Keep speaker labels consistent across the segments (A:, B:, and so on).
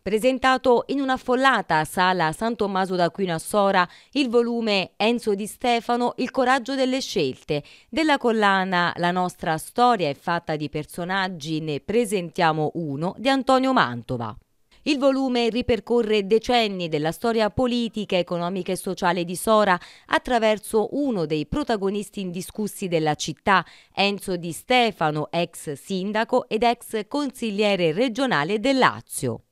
A: Presentato in un'affollata sala San Tommaso d'Aquino a Sora, il volume Enzo Di Stefano, Il coraggio delle scelte. Della collana La nostra storia è fatta di personaggi, ne presentiamo uno, di Antonio Mantova. Il volume ripercorre decenni della storia politica, economica e sociale di Sora attraverso uno dei protagonisti indiscussi della città, Enzo Di Stefano, ex sindaco ed ex consigliere regionale del Lazio.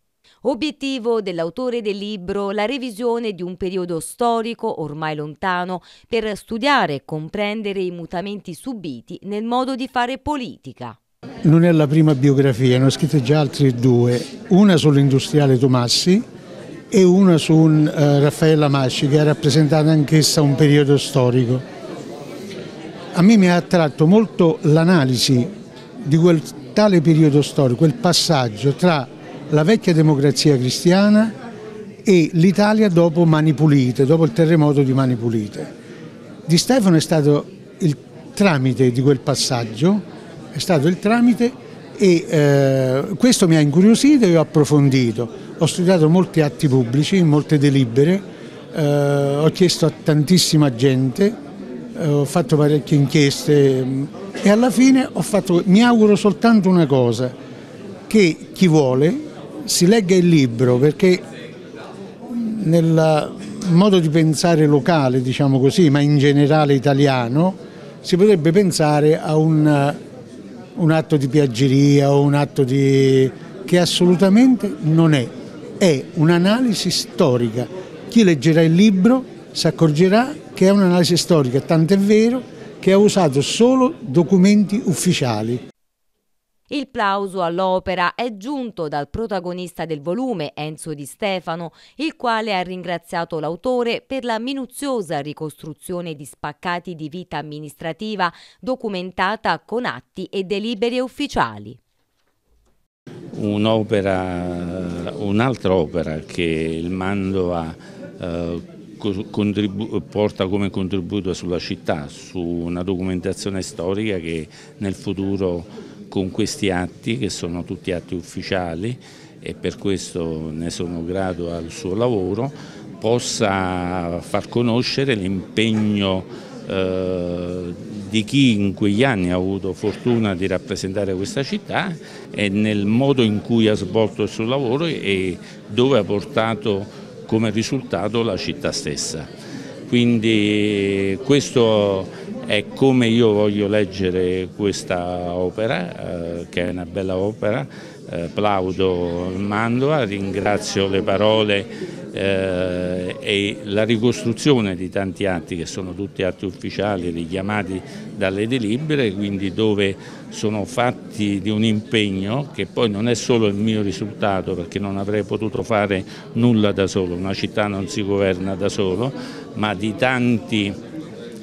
A: Obiettivo dell'autore del libro la revisione di un periodo storico ormai lontano per studiare e comprendere i mutamenti subiti nel modo di fare politica.
B: Non è la prima biografia, ne ho scritte già altre due, una sull'industriale Tomassi e una su Raffaella Masci, che ha rappresentato anch'essa un periodo storico. A me mi ha attratto molto l'analisi di quel tale periodo storico, quel passaggio tra la vecchia democrazia cristiana e l'Italia dopo Mani Pulite, dopo il terremoto di Mani Pulite. Di Stefano è stato il tramite di quel passaggio, è stato il tramite e questo mi ha incuriosito e ho approfondito. Ho studiato molti atti pubblici, molte delibere, ho chiesto a tantissima gente, ho fatto parecchie inchieste e alla fine mi auguro soltanto una cosa, che chi vuole si legga il libro, perché nel modo di pensare locale, diciamo così, ma in generale italiano, si potrebbe pensare a un atto di piaggeria o un atto che assolutamente non è un'analisi storica. Chi leggerà il libro si accorgerà che è un'analisi storica, tant'è vero che ha usato solo documenti ufficiali.
A: Il plauso all'opera è giunto dal protagonista del volume, Enzo Di Stefano, il quale ha ringraziato l'autore per la minuziosa ricostruzione di spaccati di vita amministrativa documentata con atti e delibere ufficiali.
C: Un'altra opera che il Mantova porta come contributo sulla città, su una documentazione storica che nel futuro, con questi atti, che sono tutti atti ufficiali e per questo ne sono grato al suo lavoro, possa far conoscere l'impegno di chi in quegli anni ha avuto fortuna di rappresentare questa città e nel modo in cui ha svolto il suo lavoro e dove ha portato come risultato la città stessa. Quindi questo è come io voglio leggere questa opera, che è una bella opera. Plaudo il Mantova, ringrazio le parole e la ricostruzione di tanti atti che sono tutti atti ufficiali richiamati dalle delibere, quindi dove sono fatti di un impegno che poi non è solo il mio risultato, perché non avrei potuto fare nulla da solo, una città non si governa da solo, ma di tanti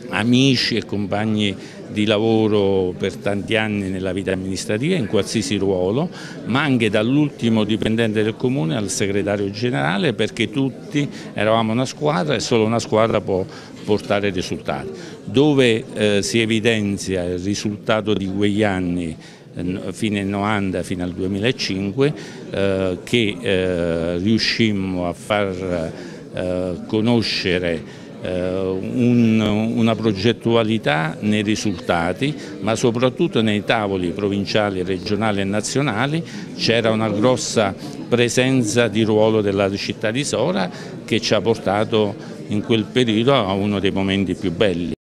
C: amici e compagni di lavoro per tanti anni nella vita amministrativa in qualsiasi ruolo, ma anche dall'ultimo dipendente del comune al segretario generale, perché tutti eravamo una squadra e solo una squadra può portare risultati. Dove si evidenzia il risultato di quegli anni fine 90 fino al 2005 che riuscimmo a far conoscere una progettualità nei risultati, ma soprattutto nei tavoli provinciali, regionali e nazionali c'era una grossa presenza di ruolo della città di Sora che ci ha portato in quel periodo a uno dei momenti più belli.